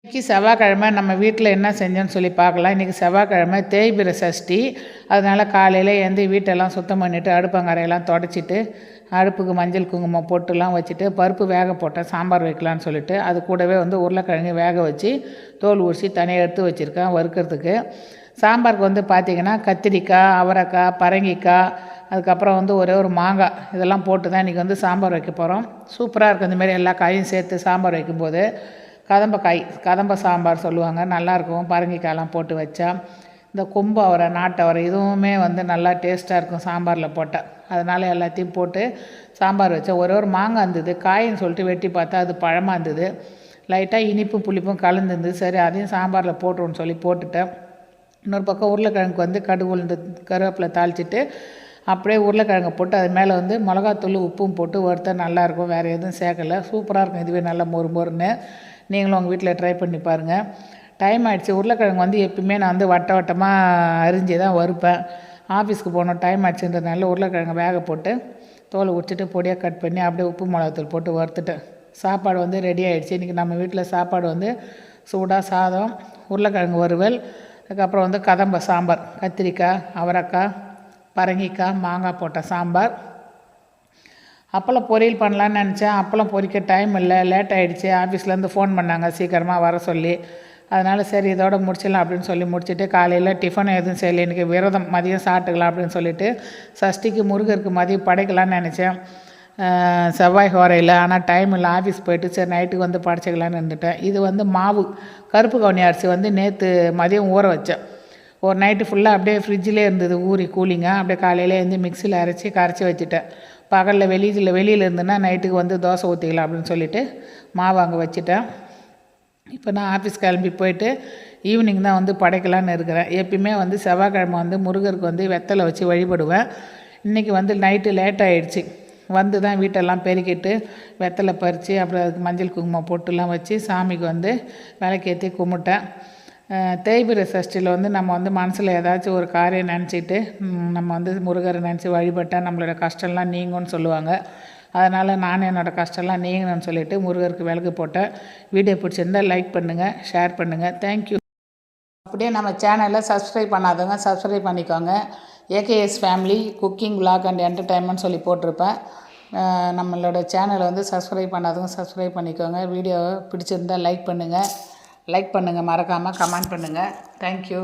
இன்றைக்கி செவ்வாய்க்கிழமை நம்ம வீட்டில் என்ன செஞ்சோன்னு சொல்லி பார்க்கலாம். இன்றைக்கி செவ்வாய்க்கிழமை தேய்பிறை சஷ்டி. அதனால் காலையில் எழுந்து வீட்டெல்லாம் சுத்தம் பண்ணிவிட்டு அடுப்பங்கரையெல்லாம் தொடச்சிட்டு அடுப்புக்கு மஞ்சள் குங்குமம் பொட்டுலாம் வச்சுட்டு பருப்பு வேக போட்டேன் சாம்பார் வைக்கலான்னு சொல்லிட்டு. அது கூடவே உருளைக்கிழங்கு வேக வச்சு தோல் உரித்து தனியாக எடுத்து வச்சுருக்கேன் வறுக்கிறதுக்கு. சாம்பாருக்கு பார்த்திங்கன்னா கத்திரிக்காய், அவரைக்காய், பரங்கிக்காய், அதுக்கப்புறம் ஒரே ஒரு மாங்காய் இதெல்லாம் போட்டு தான் இன்றைக்கி சாம்பார் வைக்க போகிறோம். சூப்பராக இருக்கும். இந்தமாரி எல்லா காயும் சேர்த்து சாம்பார் வைக்கும்போது கதம்ப சாம்பார் சொல்லுவாங்க, நல்லாயிருக்கும். பரங்கிக்காயெல்லாம் போட்டு வச்சா இந்த கொம்பு அவரை, நாட்டவரை இதுவுமே நல்லா டேஸ்ட்டாக இருக்கும் சாம்பாரில் போட்டால். அதனால் எல்லாத்தையும் போட்டு சாம்பார் வச்சேன். ஒரே ஒரு மாங்காய் இருந்தது, காயின்னு சொல்லிட்டு வெட்டி பார்த்தா அது பழமாக இருந்தது. லைட்டாக இனிப்பும் புளிப்பும் கலந்துருந்தது. சரி அதையும் சாம்பாரில் போட்டுருன்னு சொல்லி போட்டுட்டேன். இன்னொரு பக்கம் உருளைக்கிழங்கு கடுகு உளுந்து கருவேப்பிலை தாளிச்சிட்டு அப்படியே உருளைக்கிழங்கை போட்டு அது மேலே மிளகாத்தூள் உப்பும் போட்டு வறுத்தா நல்லாயிருக்கும். வேறு எதுவும் சேர்க்கலை. சூப்பராக இருக்கும். இதுவே நல்லா மொறு மொறுன்னு. நீங்களும் உங்கள் வீட்டில் ட்ரை பண்ணி பாருங்கள். டைம் ஆகிடுச்சு. உருளைக்கிழங்கு எப்பயுமே நான் வட்ட வட்டமாக அரிஞ்சு தான் வறுப்பேன். ஆஃபீஸ்க்கு போகணும், டைம் ஆகிடுச்சுன்றதுனால உருளைக்கிழங்கு வேக போட்டு தோலை உரிச்சிட்டு பொடியாக கட் பண்ணி அப்படியே உப்பு மிளகாத்தூள் போட்டு வறுத்துட்டேன். சாப்பாடு ரெடி ஆகிடுச்சு. இன்றைக்கி நம்ம வீட்டில் சாப்பாடு சூடாக சாதம், உருளைக்கிழங்கு வறுவல், அதுக்கப்புறம் கதம்ப சாம்பார், கத்திரிக்காய், அவரைக்காய், பரங்கிக்காய், மாங்காய் போட்ட சாம்பார். அப்பளம் பொரியல் பண்ணலான்னு நினச்சேன். அப்பளம் பொரிக்க டைம் இல்லை, லேட் ஆகிடுச்சு. ஆஃபீஸ்லேருந்து ஃபோன் பண்ணாங்க சீக்கிரமாக வர சொல்லி. அதனால் சரி இதோட முடிச்சிடலாம் அப்படின்னு சொல்லி முடிச்சுட்டு காலையில் டிஃபன் எதுவும் செய்யலை. இன்றைக்கி விரதம், மதியம் சாப்பிட்டுக்கலாம் அப்படின்னு சொல்லிட்டு சஷ்டிக்கு முருகருக்கு மதியம் படைக்கலான்னு நினச்சேன் செவ்வாய் ஹோரையில். ஆனால் டைம் இல்லை, ஆஃபீஸ் போயிட்டு சரி நைட்டுக்கு படைச்சிக்கலான்னு இருந்துட்டேன். இது மாவு கருப்பு கவுனி அரிசி நேற்று மதியம் ஊற வச்சேன். ஒரு நைட்டு ஃபுல்லாக அப்படியே ஃப்ரிட்ஜிலே இருந்தது ஊறி கூலிங்காக. அப்படியே காலையில் மிக்சியில் கரைச்சி வச்சுட்டேன். பகலில் வெளியில் இருந்துன்னா நைட்டுக்கு தோசை ஊற்றிக்கலாம் அப்படின்னு சொல்லிவிட்டு மாவு அங்கே வச்சுட்டேன். இப்போ நான் ஆஃபீஸ் கிளம்பி போயிட்டு ஈவினிங் தான் படைக்கலான்னு இருக்கிறேன். எப்பயுமே செவ்வாய்க்கிழமை முருகருக்கு வெத்தலை வச்சு வழிபடுவேன். இன்றைக்கி நைட்டு லேட் ஆகிடுச்சு. தான் வீட்டெல்லாம் பெருக்கிட்டு வெத்தலை பறித்து அப்புறம் அதுக்கு மஞ்சள் குங்குமம் பொட்டுலாம் வச்சு சாமிக்கு விளக்கேற்றி கும்பிட்டேன். தேய்பிறை சஷ்டியில் நம்ம மனசில் ஏதாச்சும் ஒரு காரியம் நினச்சிட்டு நம்ம முருகரை நினச்சி வழிபட்டால் நம்மளோட கஷ்டம்லாம் நீங்கும்னு சொல்லுவாங்க. அதனால் நான் என்னோடய கஷ்டம்லாம் நீங்கணும்னு சொல்லிவிட்டு முருகருக்கு விளக்கு போட்டேன். வீடியோ பிடிச்சிருந்தால் லைக் பண்ணுங்கள், ஷேர் பண்ணுங்கள். தேங்க்யூ. அப்படியே நம்ம சேனலை சப்ஸ்கிரைப் பண்ணாதவங்க சப்ஸ்கிரைப் பண்ணிக்கோங்க. AKS family cooking vlog and entertainment சொல்லி போட்டிருப்பேன். நம்மளோட சேனலை சப்ஸ்கிரைப் பண்ணாதவங்க சப்ஸ்கிரைப் பண்ணிக்கோங்க. வீடியோவை பிடிச்சிருந்தால் லைக் பண்ணுங்கள், மறக்காமல் கமெண்ட் பண்ணுங்கள். தேங்க்யூ.